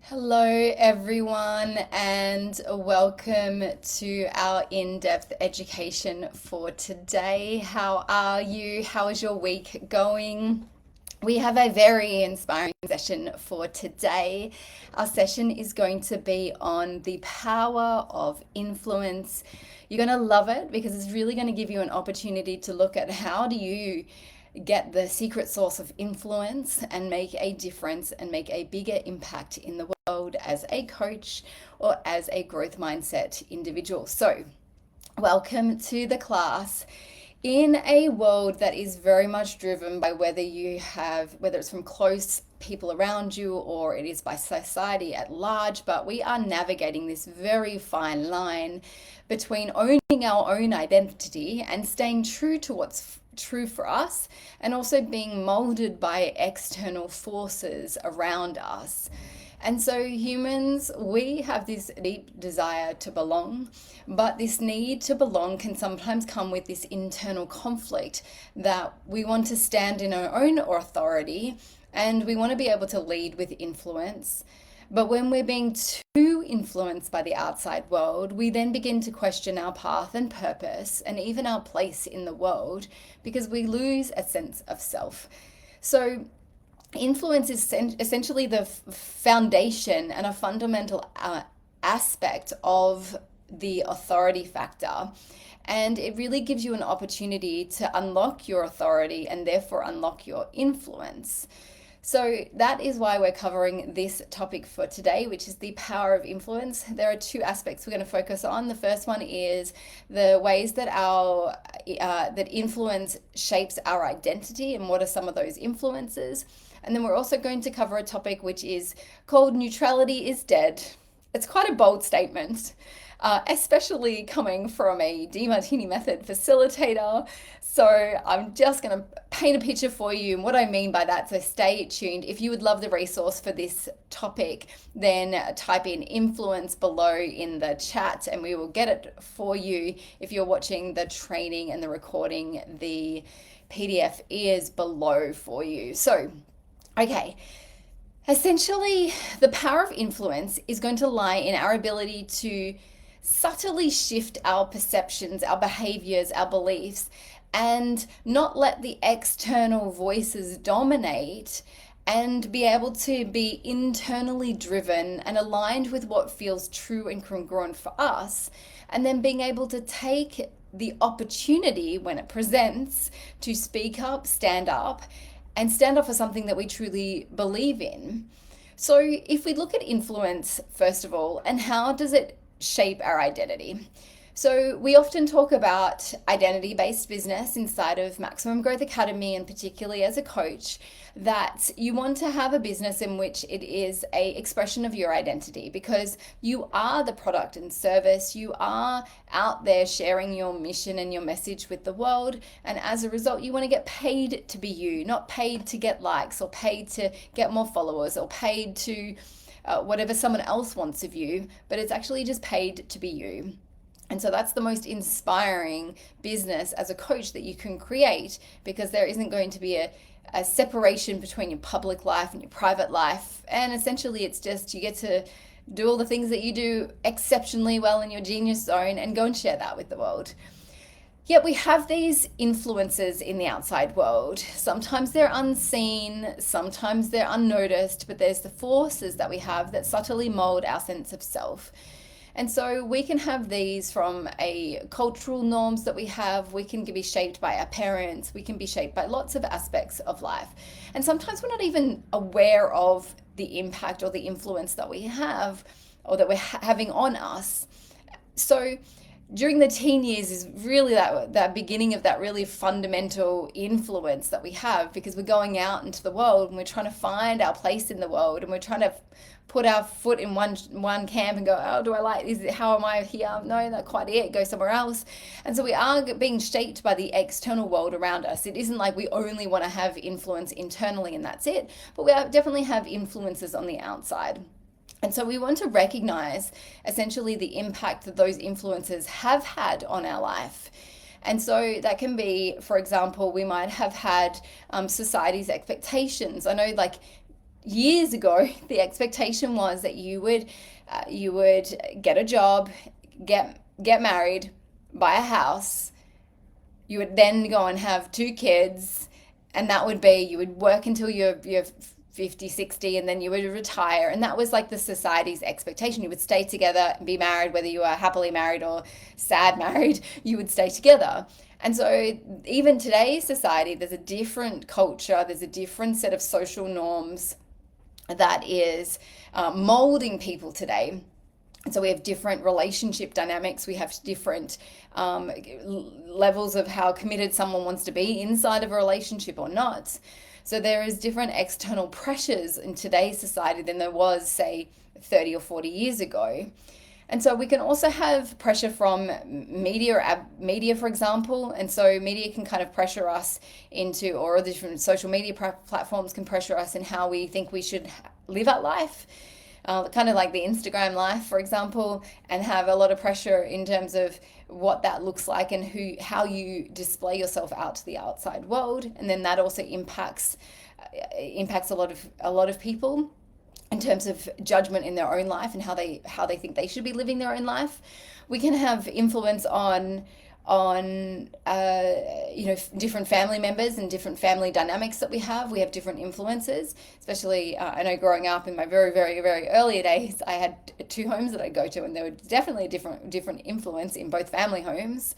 Hello, everyone, and welcome to our in-depth education for today. How are you? How is your week going? We have a very inspiring session for today. Our session is going to be on the power of influence. You're going to love it because it's really going to give you an opportunity to look at how do you get the secret source of influence and make a difference and make a bigger impact in the world as a coach or as a growth mindset individual. So, welcome to the class. In a world that is very much driven by whether it's from close people around you or it is by society at large, but we are navigating this very fine line between owning our own identity and staying true to what's true for us, and also being molded by external forces around us. And so, humans, we have this deep desire to belong, but this need to belong can sometimes come with this internal conflict that we want to stand in our own authority and we want to be able to lead with influence. But when we're being too influenced by the outside world, we then begin to question our path and purpose and even our place in the world because we lose a sense of self. So, influence is essentially the foundation and a fundamental aspect of the authority factor. And it really gives you an opportunity to unlock your authority and therefore unlock your influence. So that is why we're covering this topic for today, which is the power of influence. There are two aspects we're going to focus on. The first one is the ways that that influence shapes our identity and what are some of those influences. And then we're also going to cover a topic which is called neutrality is dead. It's quite a bold statement, especially coming from a Demartini method facilitator. So I'm just going to paint a picture for you and what I mean by that. So stay tuned. If you would love the resource for this topic, then type in influence below in the chat and we will get it for you. If you're watching the training and the recording, the PDF is below for you. So, okay. Essentially, the power of influence is going to lie in our ability to subtly shift our perceptions, our behaviors, our beliefs, and not let the external voices dominate, and be able to be internally driven and aligned with what feels true and congruent for us, and then being able to take the opportunity when it presents to speak up, and stand up for something that we truly believe in. So if we look at influence, first of all, and how does it shape our identity? So we often talk about identity-based business inside of Maximum Growth Academy, and particularly as a coach, that you want to have a business in which it is a expression of your identity, because you are the product and service. You are out there sharing your mission and your message with the world, and as a result, you want to get paid to be you, not paid to get likes or paid to get more followers or paid to whatever someone else wants of you, but it's actually just paid to be you. And so that's the most inspiring business as a coach that you can create, because there isn't going to be a separation between your public life and your private life. And essentially it's just you get to do all the things that you do exceptionally well in your genius zone and go and share that with the world. Yet we have these influences in the outside world. Sometimes they're unseen, sometimes they're unnoticed, but there's the forces that we have that subtly mold our sense of self. And so we can have these from a cultural norms that we have. We can be shaped by our parents. We can be shaped by lots of aspects of life. And sometimes we're not even aware of the impact or the influence that we have or that we're having on us. So during the teen years is really that beginning of that really fundamental influence that we have, because we're going out into the world and we're trying to find our place in the world, and we're trying to put our foot in one camp and go, oh, do I like this? How am I here? No, not quite it. Go somewhere else. And so we are being shaped by the external world around us. It isn't like we only want to have influence internally and that's it, but we definitely have influences on the outside. And so we want to recognize essentially the impact that those influences have had on our life. And so that can be, for example, we might have had society's expectations. I know, like, years ago, the expectation was that you would get a job, get married, buy a house. You would then go and have two kids, and that would be, you would work until you're 50, 60, and then you would retire. And that was like the society's expectation. You would stay together and be married, whether you are happily married or sad married, you would stay together. And so, even today's society, there's a different culture, there's a different set of social norms that is molding people today. And so we have different relationship dynamics. We have different levels of how committed someone wants to be inside of a relationship or not. So there is different external pressures in today's society than there was, say, 30 or 40 years ago. And so we can also have pressure from media, for example. And so media can kind of pressure us into, or the different social media platforms can pressure us in how we think we should live our life. Kind of like the Instagram life, for example, and have a lot of pressure in terms of what that looks like and how you display yourself out to the outside world. And then that also impacts a lot of people in terms of judgment in their own life and how they think they should be living their own life. We can have influence on different family members and different family dynamics that we have. We have different influences, especially I know growing up in my very, very, very early days, I had two homes that I go to, and there was definitely a different influence in both family homes.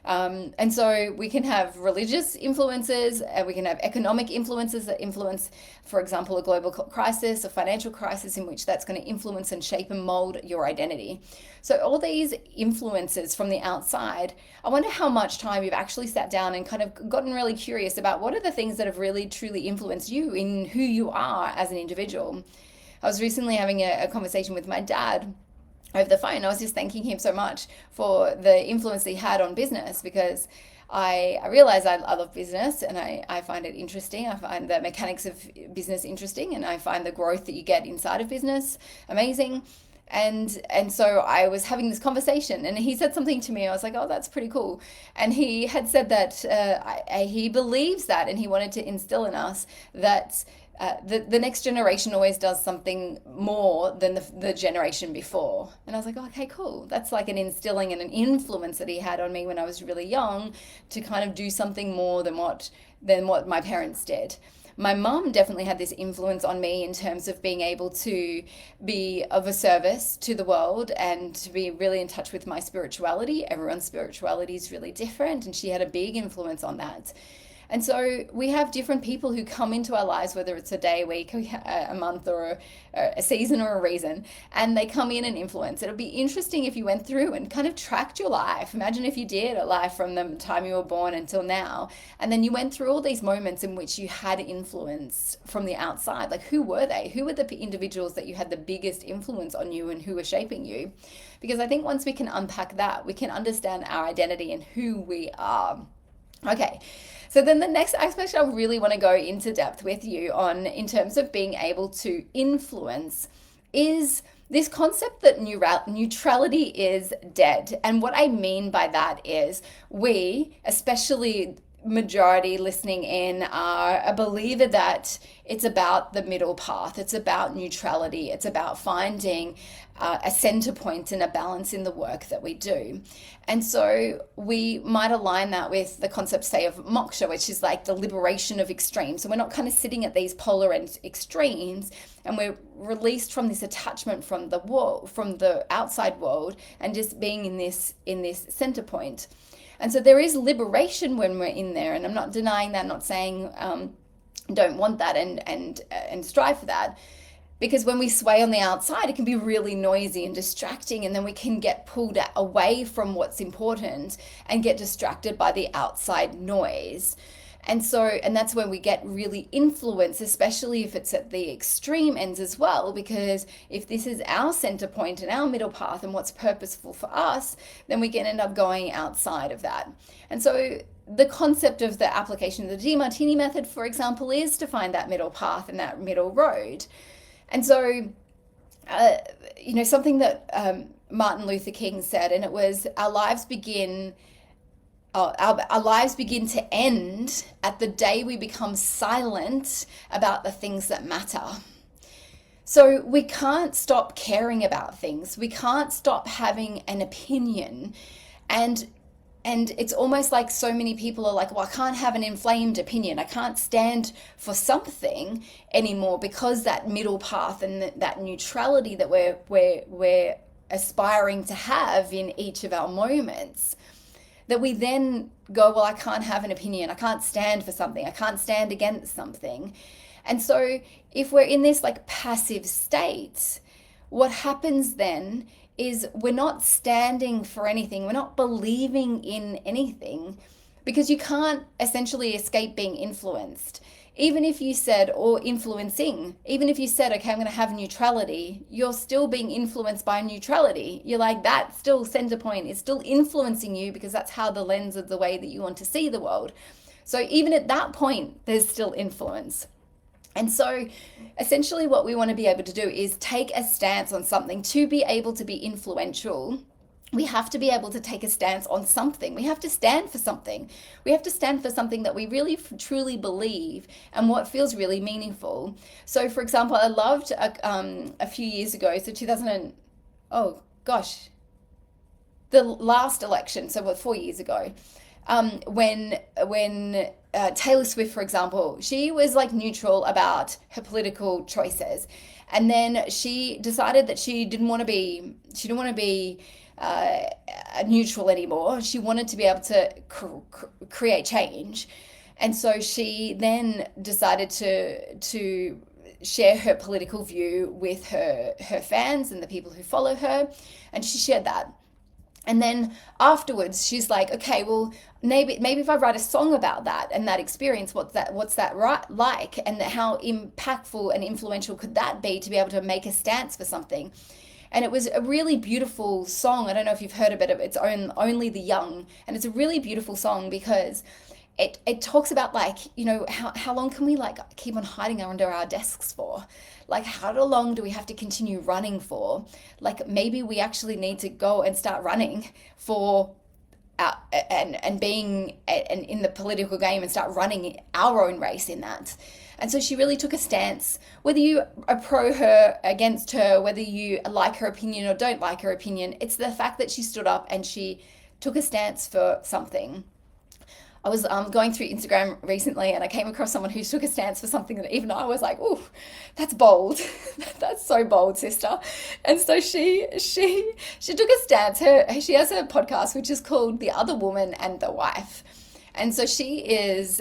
And so we can have religious influences, and we can have economic influences that influence, for example, a global crisis, a financial crisis, in which that's going to influence and shape and mold your identity. So all these influences from the outside, I wonder how much time you've actually sat down and kind of gotten really curious about what are the things that have really truly influenced you in who you are as an individual. I was recently having a conversation with my dad over the phone. I was just thanking him so much for the influence that he had on business, because I realize I love business, and I find it interesting. I find the mechanics of business interesting, and I find the growth that you get inside of business amazing. And so I was having this conversation, and he said something to me. I was like, oh, that's pretty cool. And he had said that he believes that, and he wanted to instill in us that the next generation always does something more than the generation before. And I was like, oh, okay, cool. That's like an instilling and an influence that he had on me when I was really young, to kind of do something more than what my parents did. My mum definitely had this influence on me in terms of being able to be of a service to the world and to be really in touch with my spirituality. Everyone's spirituality is really different, and she had a big influence on that. And so we have different people who come into our lives, whether it's a day, a week, a month, or a season, or a reason, and they come in and influence. It'll be interesting if you went through and kind of tracked your life. Imagine if you did a life from the time you were born until now, and then you went through all these moments in which you had influence from the outside. Like, who were they? Who were the individuals that you had the biggest influence on you, and who were shaping you? Because I think once we can unpack that, we can understand our identity and who we are. Okay, so then the next aspect I really want to go into depth with you on, in terms of being able to influence, is this concept that neutrality is dead. And what I mean by that is, we, especially majority listening in, are a believer that it's about the middle path. It's about neutrality. It's about finding a center point and a balance in the work that we do. And so we might align that with the concept, say, of moksha, which is like the liberation of extremes. So we're not kind of sitting at these polar extremes, and we're released from this attachment from the world, from the outside world, and just being in this center point. And so there is liberation when we're in there, and I'm not denying that, not saying don't want that and strive for that. Because when we sway on the outside, it can be really noisy and distracting, and then we can get pulled away from what's important and get distracted by the outside noise. And that's when we get really influenced, especially if it's at the extreme ends as well, because if this is our center point and our middle path and what's purposeful for us, then we can end up going outside of that. And so the concept of the application of the DeMartini method, for example, is to find that middle path and that middle road. And so, something that Martin Luther King said, and it was, our lives begin to end at the day we become silent about the things that matter. So we can't stop caring about things. We can't stop having an opinion. And it's almost like so many people are like, well, I can't have an inflamed opinion. I can't stand for something anymore, because that middle path and that neutrality that we're aspiring to have in each of our moments, that we then go, well, I can't have an opinion. I can't stand for something. I can't stand against something. And so if we're in this like passive state, what happens then is we're not standing for anything. We're not believing in anything, because you can't essentially escape being influenced. Even if you said, or influencing, even if you said, okay, I'm going to have neutrality, you're still being influenced by neutrality. You're like, that still center point is still influencing you, because that's how the lens of the way that you want to see the world. So even at that point, there's still influence. And so essentially what we want to be able to do is take a stance on something. To be able to be influential, we have to be able to take a stance on something. We have to stand for something. We have to stand for something that we really truly believe and what feels really meaningful. So for example, I loved a few years ago, so 2000 and, oh gosh, the last election, so 4 years ago, when Taylor Swift, for example, she was like neutral about her political choices, and then she decided that she didn't want to be neutral anymore. She wanted to be able to create change, and so she then decided to share her political view with her fans and the people who follow her, and she shared that. And then afterwards, she's like, okay, well, maybe if I write a song about that and that experience, what's that right like, and how impactful and influential could that be to be able to make a stance for something? And it was a really beautiful song. I don't know if you've heard of it. It's Only the Young, and it's a really beautiful song because it talks about, like, you know, how long can we like keep on hiding under our desks for? Like, how long do we have to continue running for? Like, maybe we actually need to go and start running for and being and in the political game, and start running our own race in that. And so she really took a stance, whether you are pro her, against her, whether you like her opinion or don't like her opinion. It's the fact that she stood up and she took a stance for something. I was going through Instagram recently, and I came across someone who took a stance for something that even I was like, "Ooh, that's bold. That's so bold, sister." And so she took a stance. She has a podcast which is called The Other Woman and the Wife. And so she was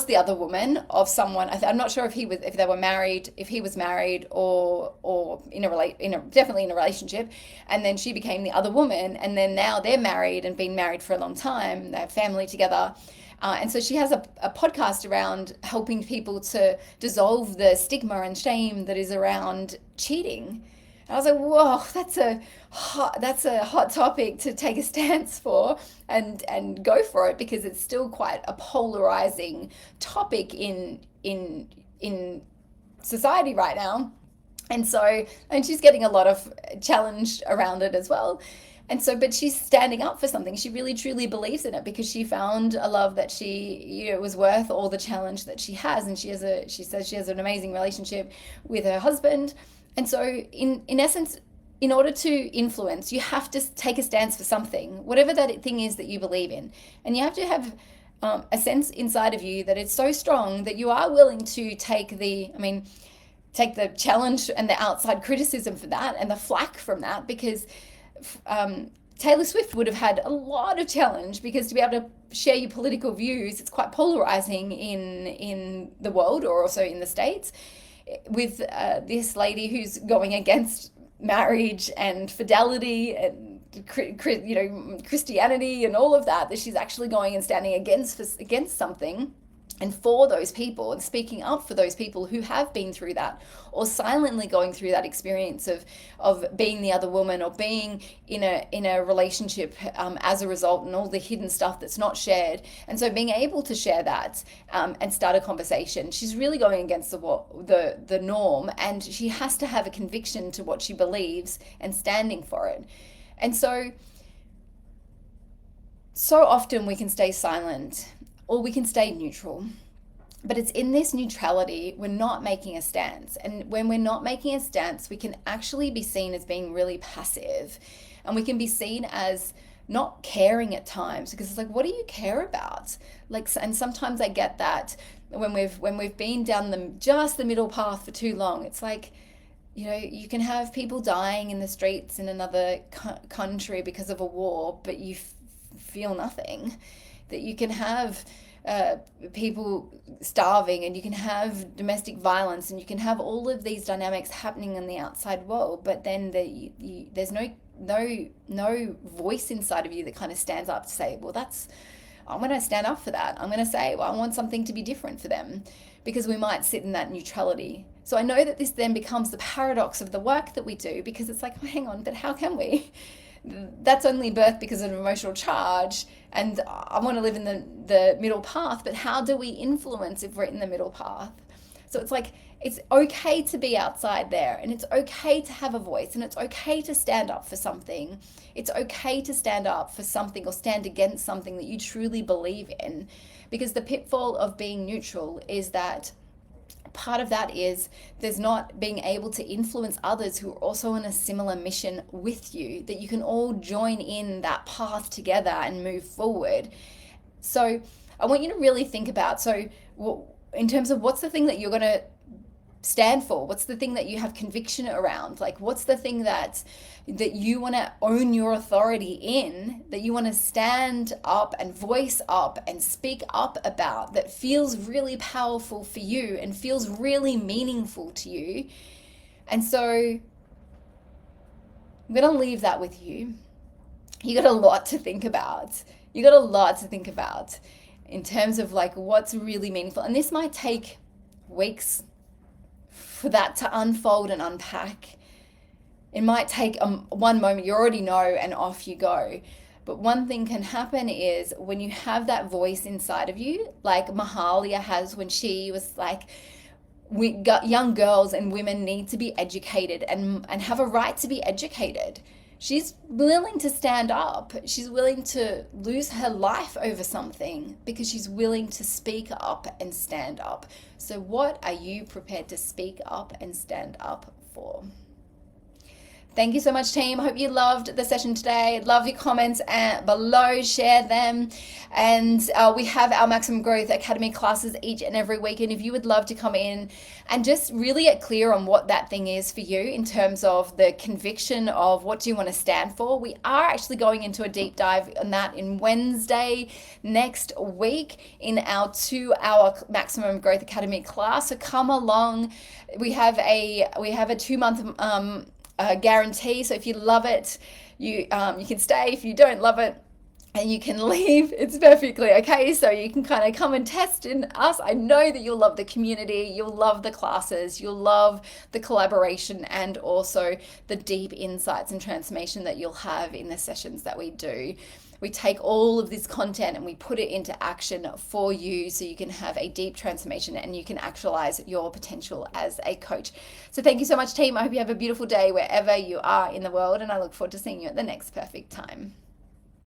the other woman of someone. I'm not sure if he was married or definitely in a relationship. And then she became the other woman, and then now they're married and been married for a long time. They have family together. And so she has a podcast around helping people to dissolve the stigma and shame that is around cheating. And I was like, whoa, that's a hot topic to take a stance for and go for it, because it's still quite a polarizing topic in society right now. And she's getting a lot of challenge around it as well. And so, but she's standing up for something. She really truly believes in it, because she found a love that was worth all the challenge that she has. And she says she has an amazing relationship with her husband. And so in essence, in order to influence, you have to take a stance for something, whatever that thing is that you believe in. And you have to have a sense inside of you that it's so strong that you are willing to take the challenge and the outside criticism for that and the flack from that, because Taylor Swift would have had a lot of challenge, because to be able to share your political views, it's quite polarizing in the world, or also in the States, with this lady who's going against marriage and fidelity and Christianity and all of that she's actually going and standing against something and for those people, and speaking up for those people who have been through that, or silently going through that experience of being the other woman, or being in a relationship as a result, and all the hidden stuff that's not shared. And so being able to share that and start a conversation, she's really going against the norm, and she has to have a conviction to what she believes and standing for it. And so often we can stay silent, or we can stay neutral. But it's in this neutrality, we're not making a stance. And when we're not making a stance, we can actually be seen as being really passive. And we can be seen as not caring at times, because it's like, what do you care about? Like, and sometimes I get that when we've been down the middle path for too long. It's like, you can have people dying in the streets in another country because of a war, but you feel nothing. That you can have people starving, and you can have domestic violence, and you can have all of these dynamics happening in the outside world, but then there's no voice inside of you that kind of stands up to say, well, I'm going to stand up for that. I'm going to say, well, I want something to be different for them, because we might sit in that neutrality. So I know that this then becomes the paradox of the work that we do, because it's like, oh, hang on, but how can we? That's only birthed because of an emotional charge, and I want to live in the middle path, but how do we influence if we're in the middle path? So it's like, it's okay to be outside there, and it's okay to have a voice, and it's okay to stand up for something. It's okay to stand up for something or stand against something that you truly believe in, because the pitfall of being neutral is that part of that is there's not being able to influence others who are also on a similar mission with you, that you can all join in that path together and move forward. So I want you to really think about, in terms of what's the thing that you're going to stand for, what's the thing that you have conviction around, like what's the thing that you want to own your authority in, that you want to stand up and voice up and speak up about, that feels really powerful for you and feels really meaningful to you. And so I'm going to leave that with you. You got a lot to think about. In terms of like what's really meaningful. And this might take weeks for that to unfold and unpack. It might take one moment, you already know, and off you go. But one thing can happen is when you have that voice inside of you, like Mahalia has when she was like, we got young girls and women need to be educated and have a right to be educated. She's willing to stand up. She's willing to lose her life over something because she's willing to speak up and stand up. So what are you prepared to speak up and stand up for? Thank you so much, team. Hope you loved the session today. Love your comments below. Share them. And we have our Maximum Growth Academy classes each and every week. And if you would love to come in and just really get clear on what that thing is for you in terms of the conviction of what do you want to stand for, we are actually going into a deep dive on that in Wednesday next week in our 2-hour Maximum Growth Academy class. So come along. We have a 2-month guarantee. So if you love it, you can stay. If you don't love it, and you can leave, it's perfectly okay. So you can kind of come and test in us. I know that you'll love the community, you'll love the classes, you'll love the collaboration, and also the deep insights and transformation that you'll have in the sessions that we do. We take all of this content and we put it into action for you so you can have a deep transformation and you can actualize your potential as a coach. So thank you so much, team. I hope you have a beautiful day wherever you are in the world, and I look forward to seeing you at the next perfect time.